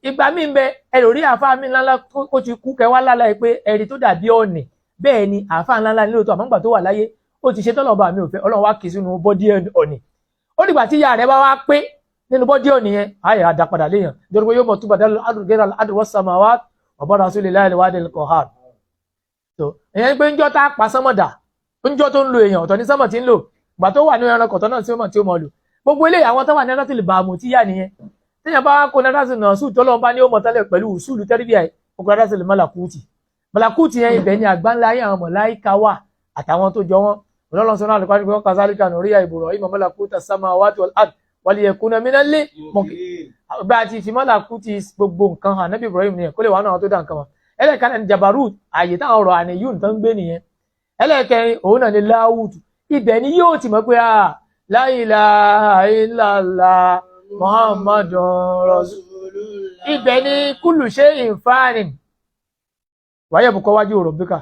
ìgbà míì ń bẹ ẹ̀rọ rí àáfàá mi ńláńlá kó ti kú kẹwàá lálá pé ẹ̀rí tó dàbí ọ̀nì bẹ́ẹ̀ ni àáfàá ńláńlá nílò tó àmọ́gbà tó wà láyé ó ti ṣe tọ́lọ́ba mi ò fẹ́ ọlọ́run wá kì í sínú bọ́dí ọ̀nì ó dìgbà tí ìyá rẹ̀ bá wá pé nínú bọ́dí ọ̀nì yẹn ayé àdàpadà léèyàn nítorí pé yóò mọ̀ tó bàdá àdùgẹ́rà àdùwọ́sàmáwá ọ̀bọ̀dà sólè láìlè wádìí kọ̀hár so èyàn pé ńjọ́ tá a pa sánmọ̀dà ńjọ́ tó ń lo èèyàn ọ̀tọ̀ ní sánmọ̀ tí ń lò gbà tó wà ní ẹranko ọ̀tọ̀ náà tí ó mọ̀ lò gbogbo eléyìí àwọn tó wà ní ẹranko tí lè bá a mú tí yá nìyẹn téèyàn bá kó nẹ́rásì náà sùn tọ́lọ́ bá ní ó mọ̀ tẹ́lẹ̀ pẹ̀lú sùúlù tẹ́rìbíà ọkọ̀ nẹ́rásì lè mọ́làkúùtì yẹn ibẹ̀ ni àgbáńlá ayé àwọn mọ̀láìka wà àtàwọn tó jọ wọn ọlọ́lọ́sọ náà lùkọ́ nípa kazalika nùríyà ìbùrọ̀ ìmọ̀ mọ́làkúùtà samawati wal ard wal yakuna minal mọ̀kì bá a ti fi mọ́làkúùtì gbogbo nǹkan hàn nábì Ibrahim nìyẹn kó lè wà náà tó dá nǹkan wọn ẹlẹ́ẹ̀kan ní Jabarut àyè táwọn ọ̀rọ̀ àníyún tó ń gbé nìyẹn ẹlẹ́ẹ̀kẹrin òun náà ni Láwùtù ibẹ̀ ni yóò ti mọ̀ pé la ilaha illallah Muhammadun Rasulullah ibẹ̀ ni kullu shay'in fanin wáyé bùkọ́ wájú rabbika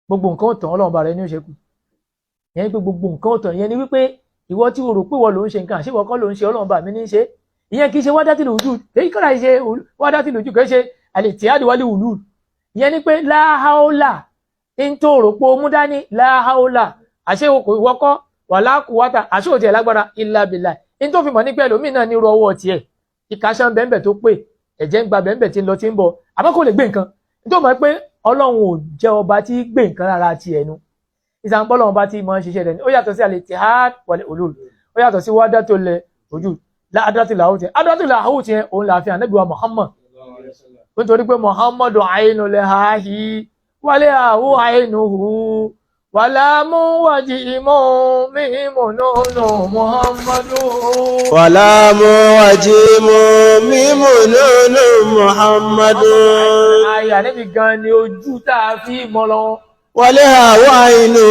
gbogbo nǹkan ọ̀tàn ọlọ́run bá rẹ ní òṣèkù yẹn pé gbogbo nǹkan ọ̀tàn yẹn ni wípé ìwọ tí o rò pé wọ́n ló ń ṣe nǹkan àṣìwọ́ kọ́ ló ń ṣe ọlọ́run bá mi ní ṣe ìyẹn kì í ṣe wádátì lójú èyí kọ́ra ṣe wádátì lójú kì í ṣe al-ittihad wal-hulul ìyẹn ni pé la hawla ń tó rò pé o mú dání la hawla àṣẹ ìwọ́kọ́ wala quwwata àṣẹ òtí ẹ̀ lágbára illa billah ń tó fi mọ̀ ní pé ẹlòmíì náà ní irú ọwọ́ tiẹ̀ ìkàṣán bẹ́ẹ̀ tó pé ẹ̀jẹ̀ ń gba bẹ́ẹ̀ tí ń lọ tí ń bọ̀ àmọ́ kò lè gbé nǹkan nítorí mọ̀ pé ọlọ́run ò jẹ́ ọba tí gbé nǹkan rárá ti ẹnu ìsànpọ̀ ọlọ́run bá ti mọ̀ ń ṣiṣẹ́ rẹ̀ ni ó yàtọ̀ sí al-ittihad wal-hulul ó yàtọ̀ sí wahdatul wujud adatul lahut adatul lahut yẹn òun là fi ànábì wa Muhammad nítorí pé Muhammadu ainul hahi wal hahu ainuhu wàlámú wàjí ìmọ̀ mímọ̀ nínú Muhammadu. wàlámú wàjí ìmọ̀ mímọ̀ nínú Muhammadu. ayà níbi gan ni ojú tá a fi mọ́ lọ. wàlẹ́ àwọ̀ àìnú.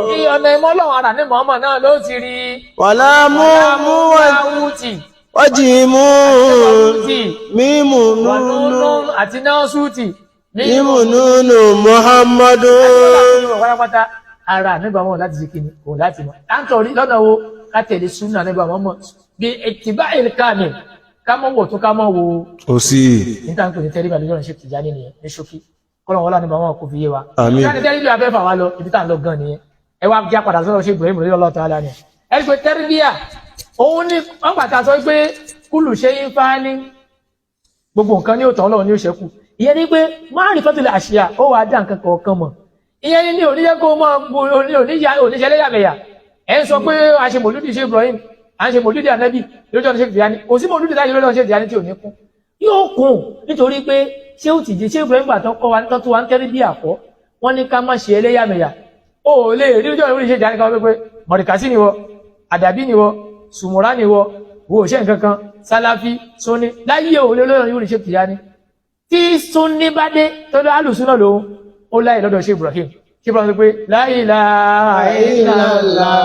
kí ọ̀nà ìmọ̀ lọ́wọ́ ara ní Muhammad náà ló ti rí. wàlámú wàjí ìmọ̀ mímọ̀ nínú àti náà súùtì. mímọ̀ nínú Muhammadu. pátápátá ara nígbà wọn láti ṣe kíni òun láti mọ̀ láńtọ̀rí lọ́nà wo ká tẹ̀lé súnà nígbà wọn mọ̀ bí ètìbá ìlkàmì ká mọ̀ wò tó ká mọ̀ wo òsì níta ń pè ní tẹ́lifà lójú ọ̀rọ̀ ṣe Tìjàní nìyẹn ní ṣókí kọ́lọ̀ wọn nígbà wọn kò fi yé wa àmín ìṣáni tẹ́lifà abẹ́fà wa lọ ibi tá à ń lọ gan nìyẹn ẹ wá já padà sọ́dọ̀ ṣe Ibrahim lórí ọlọ́ọ̀tọ̀ alá ni ẹ rí pé tẹ́rìbíà òun ní wọn pàtà sọ pé kúlù ṣe ń fa ní gbogbo nǹkan ní òtàn Ọlọ́run ní ó ṣẹ́kù ìyẹn ni pé máàrin fọ́tìlẹ̀ àṣìyà ó wàá dá nǹkan kọ̀ọ̀kan mọ̀ ìyẹn ni oníjẹ́ kó mọ́ oníṣẹ́lẹ́yàmẹ̀yà ẹ̀ ń sọ pé a ṣe mòlúdì ṣe Ibrahim a ń ṣe mòlúdì ànábì lójú ọ̀nà ṣe Tìjàní kò sí mòlúdì láyé lójú ọ̀nà ṣe Tìjàní tí ò ní kún yóò kún nítorí pé ṣé ó tìjì ṣé Ibrahim gbà tán kọ́ wa tán tó wa ń tẹ́rí bí àkọ́ wọ́n ní ká má ṣe ẹlẹ́yàmẹ̀yà ó lè rí lójú ọ̀nà ṣe Tìjàní kan pé mọ̀rìkàsí ni wọ àdàbí ni wọ sùmùrà ni wọ wo ṣe nǹkan kan sálàfí sunni láyé òun lójú ọ̀nà ṣe Tìjàní tí sunni bá dé tọ́jú alùsùnà lòun ó láyé lọ́dọ̀ ṣe Ibrahim kí bá ń sọ pé la ilaha illallah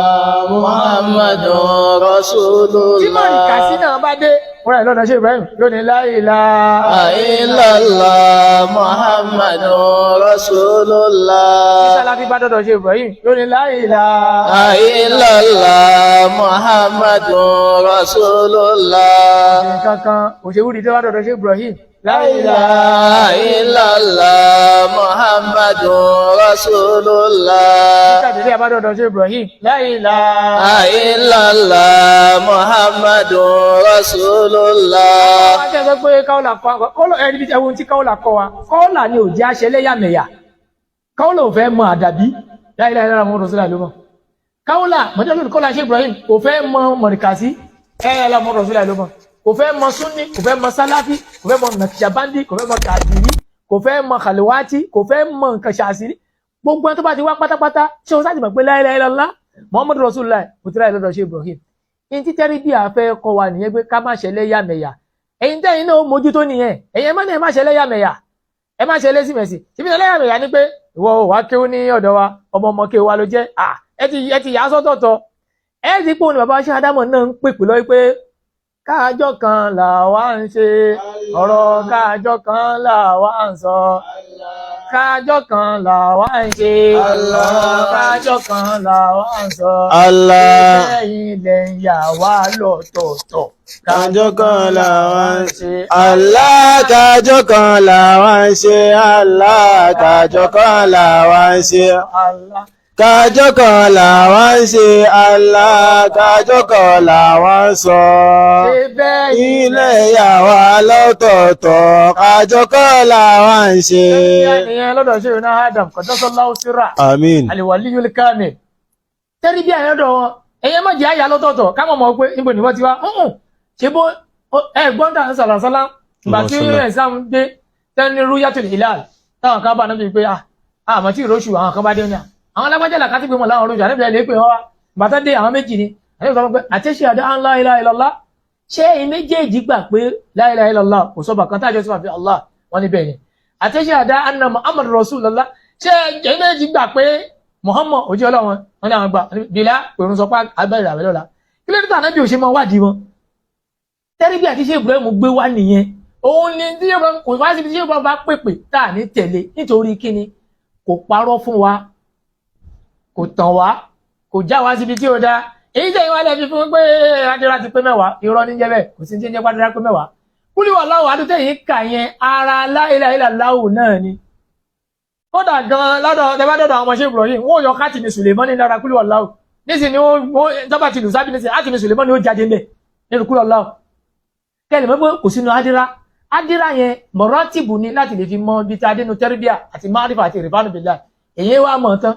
Muhammadun Rasulullah. tí mọ̀ríkà sí náà bá dé wọ́n rẹ̀ lọ́dọ̀ ṣe Ibrahim yóò ní la ilaha illallah Muhammadun Rasulullah. tí Sàláfí bá dọ́dọ̀ ṣe Ibrahim yóò ní la ilaha illallah Muhammadun Rasulullah. kankan òṣèwú di tó bá dọ́dọ̀ ṣe Ibrahim la ilaha illallah Muhammadun Rasulullah. Ìtàdílé àbádọ́dọ̀ ṣe Ibrahim la ilaha illallah Muhammadun Rasulullah. wọ́n tẹ́ sọ pé káọ́là kọ́ ẹni bí ẹwọ́n tí káọ́là kọ́ wa kọ́ọ́là ni ò jẹ́ àṣẹ lẹ́yàmẹ̀yà káọ́là ò fẹ́ mọ àdàbí la ilaha illallah Muhammadur Rasulullah ló mọ̀ káọ́là mọ̀tẹ́lú kọ́là ṣe Ibrahim kò fẹ́ mọ mọ̀rìkàsí la ilaha illallah Muhammadur Rasulullah ló mọ̀ kò fẹ́ mọ súnni kò fẹ́ mọ sáláfí kò fẹ́ mọ nàkìṣàbándì kò fẹ́ mọ kàdìrí kò fẹ́ mọ kàlíwátì kò fẹ́ mọ nǹkan ṣàṣírí gbogbo ẹni tó bá ti wá pátápátá ṣé o sáàtì mọ̀ pé la ilaha illallah Muhammadur Rasulullah kò tí láì lọ́dọ̀ ṣe Ibrahim in tí tẹ́rí bí àfẹ́ kọ wa nìyẹn pé ká má ṣe lẹ́yàmẹ̀yà ẹ̀yin tẹ́yìn náà mójútó nìyẹn ẹ̀yin má ní ẹ má ṣe lẹ́yàmẹ̀yà ẹ má ṣe lẹ́sìmẹ̀sì ṣíbi lẹ́yàmẹ̀yà ni pé ìwọ wà kéwú ní ọ̀dọ̀ wa ọmọ kéwú wa ló jẹ́ ẹ ti yà á sọ́tọ̀ọ̀tọ̀ ẹ ti pé òun ni bàbá ṣe Ádámọ̀ náà ń pèpè lọ pé káàjọ kan là wá ń ṣe ọ̀rọ̀ káàjọ kan là wá ń sọ kájọ kan làwa ń ṣe. Allah. Kájọ kan làwa ń sọ. Allah. Lẹ́yìn ilẹ̀ ń yà wá lọ́tọ̀ọ̀tọ̀. Kájọ kan làwa ń ṣe. Allah. Kájọ kan làwa ń ṣe. Allah. Kájọ kan làwa ń ṣe. Allah. Kájọ kan làwa ń ṣe. Allah. Kájọ kan làwa ń sọ. Ibẹ̀ Ilé ìyàwó lọ́tọ̀ọ̀tọ̀. Kájọ kan làwa ń ṣe. ìyẹn lọ́dọ̀ ṣe ìrìnà Adam qaddasallahu sirra Àmín. al-waliyyul kamil. Tẹ́rí bí àyẹ̀dọ̀ wọn ẹ̀yẹ má jẹ́ àyà lọ́tọ̀ọ̀tọ̀ ká mọ̀ mọ̀ pé níbo ni wọ́n ti wá ṣe bó ẹ̀gbọ́n tà ń sàlàsálá ìgbà tí ẹ̀sán dé tẹ́ni ruyatul hilal táwọn kan bá náà bíi pé àmọ́ tí ìróṣù àwọn kan bá dé ní àwọn alágbájá làkàtí pé mọ̀ láwọn olóṣù àníbi ẹ̀ lè pè wọ́n wá bàtà dé àwọn méjì ni àníbi sọ pé àtẹ́ṣe àdá la ilaha illallah ṣé ẹ̀yin méjèèjì gbà pé la ilaha illallah kò sọ bàkan tájọ́ sí àfi Allah wọn ní bẹ́ẹ̀ ni àtẹ́ṣe àdá anna Muhammad rasulullah ṣé ẹ̀yin méjèèjì gbà pé Muhammad ojú ọlọ́wọ́n wọn ní àwọn gbà bìlá pèrún sọ pé agbẹ́rẹ́ àwẹ̀ lọ́la kí ló dé tàn náà bí ò ṣe máa wádìí wọn tẹ́rí bí àti ṣé Ibrahim gbé wá nìyẹn òun ni tí kò wá síbi tí ṣé Ibrahim bá pèpè tá à ní tẹ̀lé nítorí kíni kò parọ́ fún wa kò tàn wá kò já wá síbi tí ó dá èyí tẹ̀yìn wá lẹ́fi fún pé adira ti pé mẹ́wàá irọ́ ní jẹ́ bẹ́ẹ̀ kò sí ní jẹ́ pàdé pé mẹ́wàá kúlì wà láwọ̀ adútẹ̀yìn kà yẹn ara la ilaha illallah náà ni kódà gan lọ́dọ̀ tẹ́bá dọ̀dọ̀ àwọn ọmọ ṣé Ibrahim wọ́n yọ káàtì ní Sùlẹ̀mọ́nì lára kúlì wà láwọ̀ nísìnyí wọ́n tọ́ba ti lù sábì nísìnyí àti ní Sùlẹ̀mọ́nì ó jáde ńbẹ̀ nínú kúlì wà láwọ̀ kẹ́lẹ̀ mọ́ pé kò sínú adira yẹn mọ̀rọ́tìbù ni láti lè fi mọ bí ti adénu tẹ́rìbíà àti márífà àti ìrìfánù bìlá èyí wá mọ̀ tán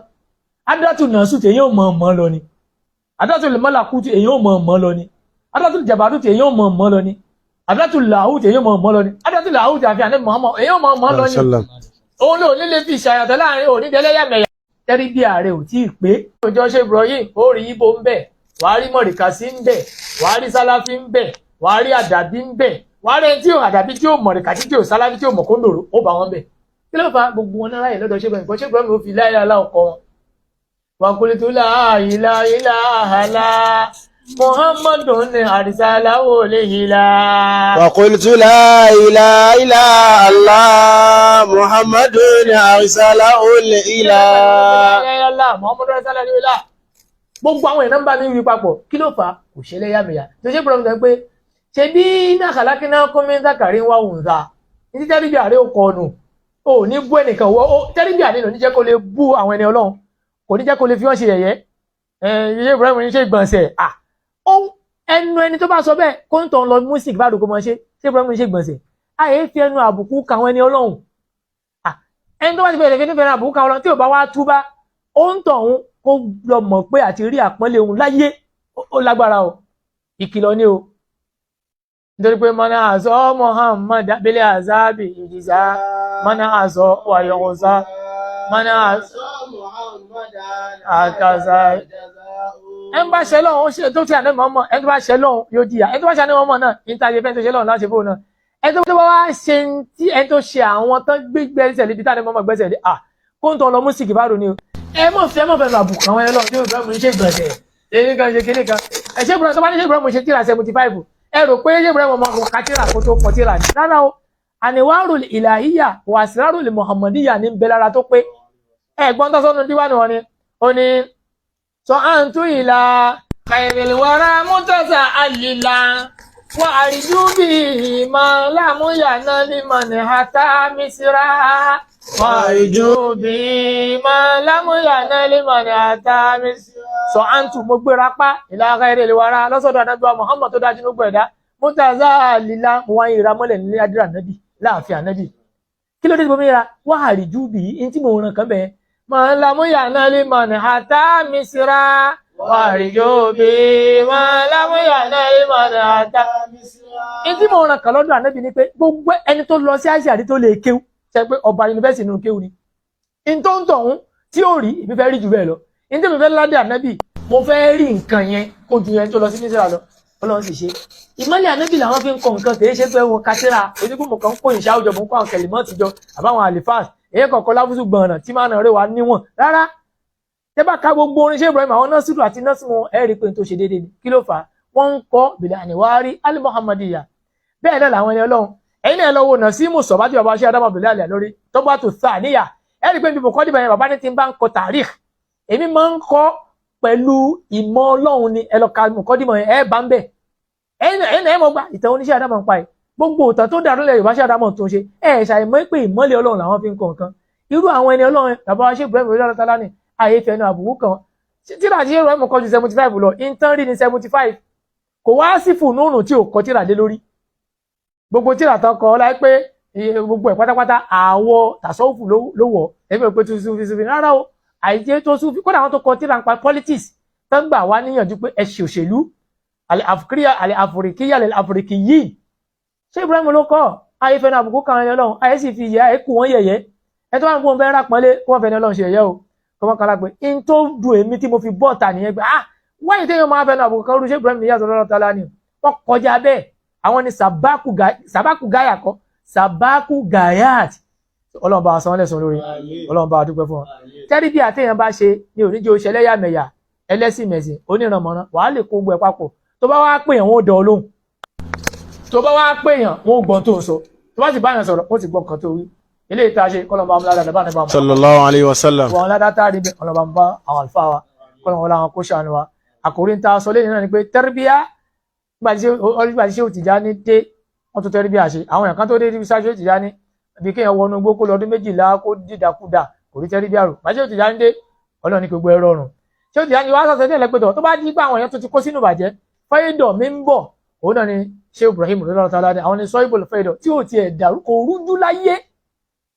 adátù nàásù tí èyí ò mọ̀ lọ ni adátù mọ́làkú tí èyí ò mọ̀ lọ ni adátù jàbádù tí èyí ò mọ̀ lọ ni adátù làhù tí èyí ò mọ̀ lọ ni adátù làhù tí àfi ànẹ́ Muhammad èyí ò mọ̀ lọ ni òun ló nílé fi ṣàyàtọ̀ láàrin onídẹ́lẹ́yàmẹ̀yà tẹ́rìbíà rẹ̀ ò tí ì pé òjò ṣe Ibrahim ó rí ibo ń bẹ̀ wàá rí mọ̀rìkàsí ń bẹ̀ wàá rí sáláfí ń bẹ̀ wàá rí àdàbí ń bẹ̀ wàá rẹ̀ tí ò àdàbí tí ò mọ̀rìkàsí tí ò sáláfí tí ò mọ̀ kóńdòrò ó bá wọn bẹ̀ kí ló fà gbogbo wọn náírà yìí lọ́dọ̀ ṣé Ibrahim ṣé Ibrahim ó fi láyé aláwọ̀kọ wọn. wàkúlítù láàyílá ìlàhàlá Muhammadun ní àrísàláwò lè yílá. وقلت لا إله إلا الله محمد أرسله الإله. Muhammadun àrísàláwò lè yílá. Gbogbo àwọn èèyàn bá mi wí papọ̀ kí ló fà kò ṣe lẹ́yàmẹ̀yà tó ṣe Ibrahim sọ pé ṣe bí iná kàlákínà kọ́mẹ́ńtà kàrí ń wá wùnzà ní tẹ́rìbì àrẹ ò kọ̀ọ̀nù ò ní bú ẹnìkan tẹ́rìbì àrẹ ní jẹ́ kó lè bú àwọn ẹni Ọlọ́run kò ní jẹ́ kó lè fi wọ́n ṣe yẹ̀yẹ́ ṣe Ibrahim ní ṣe ìgbọ̀nsẹ̀ ẹnu ẹni tó bá sọ bẹ́ẹ̀ kó ń tàn lọ music bá dùkọ́ mọ́ ṣe Ibrahim ní ṣe ìgbọ̀nsẹ̀ àyè fi ẹnu àbùkù kàwọn ẹni Ọlọ́run ẹni tó bá ti fẹ́ ẹ̀fẹ́ nífẹ̀ẹ́ àbùkù kàwọn Ọlọ́run tí ò bá wá túbá ó ń tàn òun kó lọ mọ̀ pé àti rí àpọ́nlé òun láyé ó lágbára o ìkìlọ̀ ni o nítorí pé mọ́nà àzọ́ Muhammad abẹ́lẹ̀ àzábì ìjìzá mọ́nà àzọ́ wàyọ̀wọ̀sá mọ́nà àzọ́ Muhammad àkàzá ẹn bá ṣe lọ́hun ó ṣe tó tí àná mọ́mọ́ ẹn tó bá ṣe lọ́hun yóò jìyà ẹn tó bá ṣe àná mọ́mọ́ náà ìtàgé fẹ́ tó ṣe lọ́hun láṣẹ fóun náà ẹn tó bá wá ṣe tí ẹn tó ṣe àwọn tán gbẹ́sẹ̀ lé bí táwọn mọ́mọ́ gbẹ́sẹ̀ lé kó ń tọ́ lọ músìkì bá rò ní o ẹ mọ̀ fẹ́ mọ̀ fẹ́nu àbùkù àwọn ẹlọ́run tí ó fẹ́ mú ṣe gbọ̀nsẹ̀ èyí kan ṣe kíní kan ẹ ṣe Ibrahim tó bá ní ṣe Ibrahim ṣe tíra 75 ẹ rò pé ṣe Ibrahim ọmọ kò kátìrà kó tó kọ tíra ní rárá o àníwárò ìlàhíyà wà sírárò lè Muhammadiyya ní bẹ lára tó pé ẹ̀gbọ́n tó sọ́nu díwánu wọn ni ó ní sọ àǹtú ìlà khairil wara mutasa alila wa àríjú bí ìmọ̀ lámúyàná liman hata misra wa àríjú bí ìmọ̀ lámúyàná liman hata misra sọ àǹtú mo gbéra pa ìlà khairil wara lọ́sọ̀dọ̀ anábíwá Muhammad tó dájú nígbà ẹ̀dá mutasa alila mo wáyé ìramọ́lẹ̀ nílé adúrà nábì láàfin ànábì kí ló dé tí mo mìíràn wá àríjú bí i tí mo ràn kàn bẹ́ẹ̀ ma lamuyana liman hata misra wa àríjú bí ma lamuyana liman hata misra. in tí mo ràn kàn lọ́dọ̀ ànábì ni pé gbogbo ẹni tó lọ sí àṣàrí tó lè kéwú ṣe pé ọba yunifásitì nínú kéwú ni in tó ń tọ̀hún tí ó rí ìbí fẹ́ rí jù bẹ́ẹ̀ lọ in tí mo fẹ́ ládé ànábì mo fẹ́ rí nǹkan yẹn kó ju yẹn tó lọ sí mísírà lọ Ọlọ́run sì ṣe ìmọ́lẹ̀ ànábì làwọn fi ń kọ nǹkan kì í ṣe pé wọn kátírà onígbòmọ̀ kan ń kó ìṣá òjò mọ́ kó àwọn kẹlìmọ́ ti jọ àbáwọn àlìfáàs èyí kọ̀ọ̀kan lábùsù gbọ̀nà tí máa nà rẹ̀ wá níwọ̀n rárá tẹ́ bá ka gbogbo orin ṣé Ibrahim àwọn nọ́ọ̀sìrù àti nọ́ọ̀sì wọn ẹ̀ rí pé tó ṣe déédéé ni kí ló fà á wọ́n ń kọ́ bìlẹ̀ àníwárí al-Muhammadiyya bẹ́ẹ̀ náà làwọn ẹni Ọlọ́run ẹ̀yin náà lọ́wọ́ nà sí mùsọ̀ bá ti bàbá ṣe adámọ̀ bìlẹ̀ àlẹ́ lórí tó bá tó sà níyà ẹ̀rí pé bíbò kọ́ dìbò yẹn bàbá ní ti bá ń kọ tàríkh èmi máa ń kọ́ pẹ̀lú ìmọ̀ Ọlọ́run ni ẹ lọ ka mọ̀kọ́ dìbò yẹn ẹ bá ń bẹ̀ ẹ̀yìn ẹ̀ mọ̀ gbà ìtàn oníṣẹ́ àdámọ̀ ń pa ẹ̀ gbogbo ìtàn tó dàrú lẹ̀ Yorùbá ṣe àdámọ̀ tó ń ṣe ẹ̀ ṣàìmọ̀ pé ìmọ̀lẹ̀ Ọlọ́run làwọn fi ń kọ nǹkan irú àwọn ẹni Ọlọ́run bàbá wa ṣe Ibrahim Rọ́lá Tálá ní ààyè fẹnu àbùkù kan tíra tí Ibrahim kọ ju 75 lọ ìtàn rí ní 75 kò wá sí fùnúnù tí ò kọ tíra dé lórí gbogbo tíra tán kọ láì pé gbogbo ẹ̀ pátápátá àwọ̀ tàṣọ́ọ̀fù ló wọ̀ ẹgbẹ́ pé tó súnfí rárá o àìjẹ́ tó súnfí kódà àwọn tó kọ tíra ń pa politics tó ń gbà wá níyànjú pé ẹ̀ṣẹ̀ òṣèlú àfòrìkíyà àfòrìkì yìí ṣé Ibrahim ló kọ́ ayé fẹ́ni àbùkù kan ẹni Ọlọ́run ayé sì fi ìyá ẹ̀kú wọn yẹ̀yẹ́ ẹ tó wà ń kó wọn fẹ́ rápọ́nlé kó wọn fẹ́ni Ọlọ́run ṣe yẹ̀yẹ́ o kọ́ wọn kala pé in tó dùn èmi tí mo fi bọ́ọ̀tà nìyẹn pé wáyé téèyàn máa fẹ́ni àbùkù kan rú ṣé Ibrahim níyàtọ̀ lọ́rọ̀ tọ́lá ni wọ́n kọjá bẹ́ẹ̀ àwọn ni sàbákù gáyà kọ́ sàbákù gáyàt Ọlọ́run bá wa san lẹ́san lórí Ọlọ́run bá wa dúpẹ́ fún wọn tẹ́rí bí àtẹ̀yàn bá ṣe ní oníjẹ́ oṣù ẹlẹ́yàmẹ̀yà ẹlẹ́sìn mẹ̀sìn onírànmọ́rán wàá lè kó gbogbo ẹ̀ papọ̀ tó bá wá pèèyàn wọn ò dán olóhùn tó bá wá pèèyàn wọn ò gbọ́n tó sọ tó bá sì báyàn sọ̀rọ̀ ó ti gbọ́ nǹkan tó wí ilé ìta ṣe kọ́lọ́mbà amúládà dábàá nípa sallallahu alayhi wa sallam wọn ládá tá a rí bẹ́ẹ̀ ọlọ́ba ń bá àwọn àlùfáà wa kọ́lọ́mbà wọn kó ṣàánú wa àkòrí ń ta sọ lẹ́yìn náà ni pé tẹ́rìbíyà nígbà tí ṣé Tìjání dé wọ́n tún tẹ́rìbíyà ṣe àwọn èèyàn kan tó dé ibi ṣáṣe Tìjání bí kéèyàn wọnú igbó kó lọ́dún 12 kó dídàkudà kò rí tẹ́rìbíyà rò bá ṣé Tìjání dé Ọlọ́run ní gbogbo ẹ̀rọ ọ̀run ṣé Tìjání wá sọ̀tẹ̀ ní ẹ̀lẹ́gbẹ̀tọ̀ tó bá dí pé àwọn èèyàn tó ti kó sínú ìbàjẹ́ fẹ́ẹ̀dọ̀ mi ń bọ̀ òun náà ni ṣé Ibrahim Rọ́lá Tálá àwọn ni sọ́yìnbó fẹ́ẹ̀dọ̀ tí ò tiẹ̀ dàrú kò rújú láyé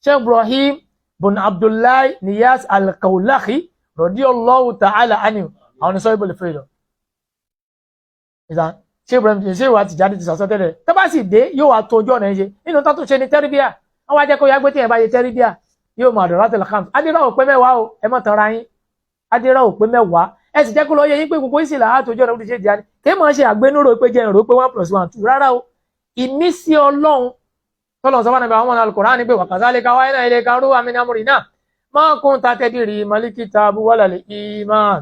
ṣé Ibrahim bun Abdullahi Niyas al-Kaulahi radiyallahu ta'ala anhu àwọn ni sọ́yìnbó fẹ́ẹ̀dọ̀ ṣé Ibrahim ṣé ìwà Tìjání ti sọ̀sọ́ tẹ́lẹ̀ tó bá sì dé yóò wá tó ojú ọ̀nà ṣe nínú tó tún ṣe ní tẹ́rìbíà àwọn ajẹ́ kó yá gbé tíyẹn bá yẹ tẹ́rìbíà yóò mọ àdọ̀rọ̀ àtẹlẹ kàm adérà ò pé mẹ́wàá o ẹ mọ̀ tanra yín adérà ò pé mẹ́wàá ẹ sì jẹ́ kó lọ yẹ yín pé gbogbo ìsìlá àtòjú ọ̀nà olùṣe Tìjání kí mọ̀ ṣe àgbénúrò pé jẹ́ ìrò pé 1+1 2 rárá o ìmísí Ọlọ́run tọ́lọ̀ sọ́fà nàbẹ̀ àwọn Al-Qur'ani pé wàkàzálíkà wáyé náà ilé kan rú àmì amúrì náà ma kunta tadri mal kitabu walal iman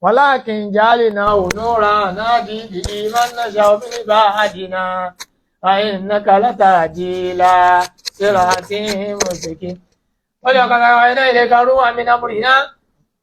walakin ja'alnahu nuran nahdi bihi man nasha'u min ibadina wa innaka latahdi ila siratin mustaqim wọ́n lè ọ̀kàkà wáyé náà ilé kan rú àmì amúrì náà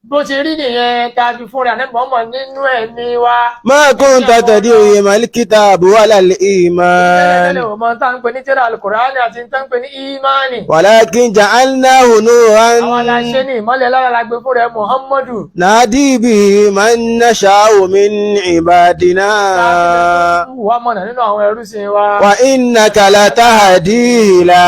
bó ṣe rí nìyẹn tá a fi fún rẹ̀ ànẹ́bọ̀ọ́mọ̀ nínú ẹ̀mí wa. ma kunta tadri mal kitabu walal iman. ìtẹ́lẹ̀ ọmọ tá ń pè ní tírà Al-Qur'ani àti tá ń pè ní ìmánì. walakin ja'alnahu nuran. àwọn aláṣẹ ní ìmọ́lẹ̀ lára la gbé fún rẹ̀ Muhammadu. nahdi bihi man nasha'u min ibadina. wà mọ̀nà nínú àwọn ẹrúsìn wa. wa innaka latahdi ila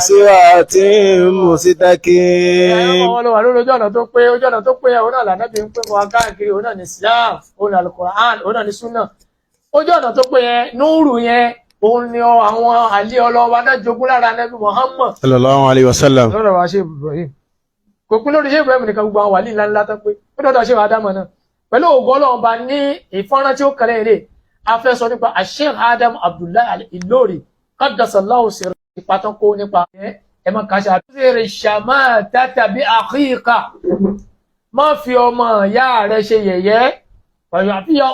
siratin mustaqim. wọ́n lọ wà lórí ojú ọ̀nà tó pé ojú ọ̀nà tó pé òun náà lànàbí ń pè fún wa káàkiri òun náà ní Islam òun náà Al-Qur'an òun náà ní Sunna ojú ọ̀nà tó pé yẹn núùrù yẹn òun ni àwọn àlẹ́ ọlọ́wà náà jogún lára Ànábì Muhammad sallallahu alayhi wa sallam. lọ́dọ̀ wa ṣe Ibrahim kò pín lórí ṣe Ibrahim nìkan gbogbo àwọn wàlí ńlá ńlá tán pé ó dọ́dọ̀ ṣe wà dámọ̀ náà pẹ̀lú ògo Ọlọ́run bá ní ìfọ́nrán tí ó kẹlẹ̀ ilé afẹ́ sọ nípa Sheikh Adam Abdullahi Al-Ilori qaddasallahu sirrahu ìpàtàn kó nípa ẹ má kàṣà àtúnṣe ṣàmà tàbí àkíkà má fi ọmọ ìyá rẹ ṣe yẹ̀yẹ́ ọ̀yọ̀ àfihàn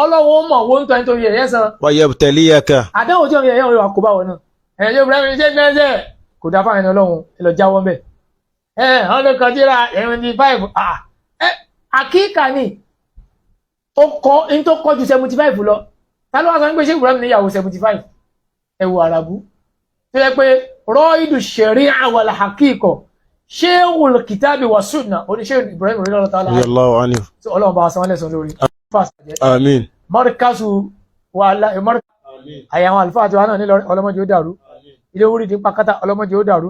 ọlọ́wọ́ mọ̀ wó ń tọ́ nítorí yẹ̀yẹ́ san. wa yabtaliyaka. àdáwò tí ọmọ yẹ̀yẹ́ òun yóò kó báwọn náà ẹ̀yẹ́ yóò bẹ̀rẹ̀ ṣe fẹ́ẹ́ kò dá fáwọn ẹni Ọlọ́run ẹ lọ jáwọ́ mbẹ́. wọ́n lè kàn síra 75 àkíkà ni ó kọ́ ní tó kọ́ ju 75 lọ ta ló wá sọ pé ṣé Ibrahim níyàwó 75 ẹ̀wù àràbù tó yẹ pé rọ́ìdù shari'a wal haqiqa sheikhul kitabi wa sunna oníṣẹ́ Ibrahim Rọ́lá Tálá radiyallahu anhu. Ọlọ́run bá san lẹ́san lórí àmín. mọ́ríkásù wà àyàwọn àlùfáà àti wà náà nílọ ọlọ́mọdé ó dàrú ilé orí dín pàkátà ọlọ́mọdé ó dàrú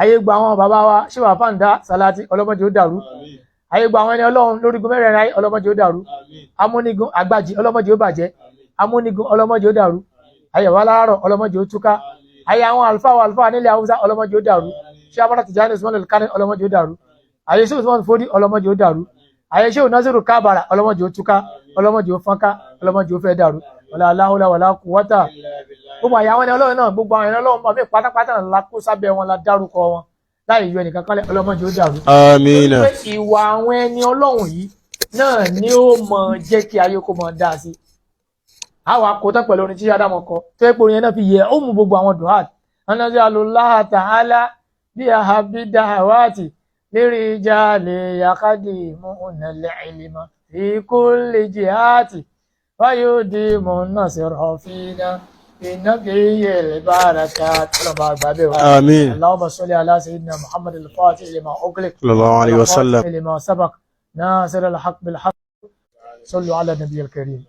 ayé gba àwọn bàbá wa ṣíwà fáǹdà Sàlátì ọlọ́mọdé ó dàrú ayé gba àwọn ẹni Ọlọ́run lórígun mẹ́rẹ̀ẹ̀rin ayé ọlọ́mọdé ó dàrú amúnigun àgbàjì ọlọ́mọdé ó bàjẹ́ amúnigun ọlọ́mọdé ó dàrú ayé wà láàárọ̀ ọlọ́mọdé ó túká ayé àwọn àlùfáà nílẹ̀ Haúsá ọlọ́mọdé ó dàrú ṣé abára Tìjání Usman al-Kani ọlọ́mọdé ó dàrú ayé ṣé Usman Fodi ọlọ́mọdé ó dàrú ayé ṣé Nasiru Kabara ọlọ́mọdé ó túká ọlọ́mọdé ó fọ́nká ọlọ́mọdé ó fẹ́ dàrú wala hawla wala quwwata gbogbo àyàwọn ẹni Ọlọ́run náà gbogbo àwọn ẹni Ọlọ́run bọ̀ mí pátápátá la kó sábẹ́ wọn la dárúkọ wọn láì yọ ẹnìkan kan ọlọ́mọdé ó dàrú. àmín. ìwà àwọn ẹni Ọlọ́run yìí náà ni ó mọ jẹ́ kí ayé kó mọ dáa sí àwọn akótán pẹ̀lú orin tí Ádámọ̀ kọ tó yẹ pé orin yẹn náà fi yẹ ó mú gbogbo àwọn duhat anajalullaha ta'ala بأحب الدعوات لرجال يقدمون العلم في كل جهات ويديم النصر فينا بنبي البركات. آمين. اللهم صل على سيدنا محمد الفاتح لما أغلق صلى الله عليه وسلم. لما سبق ناصر الحق بالحق. صلوا على النبي الكريم.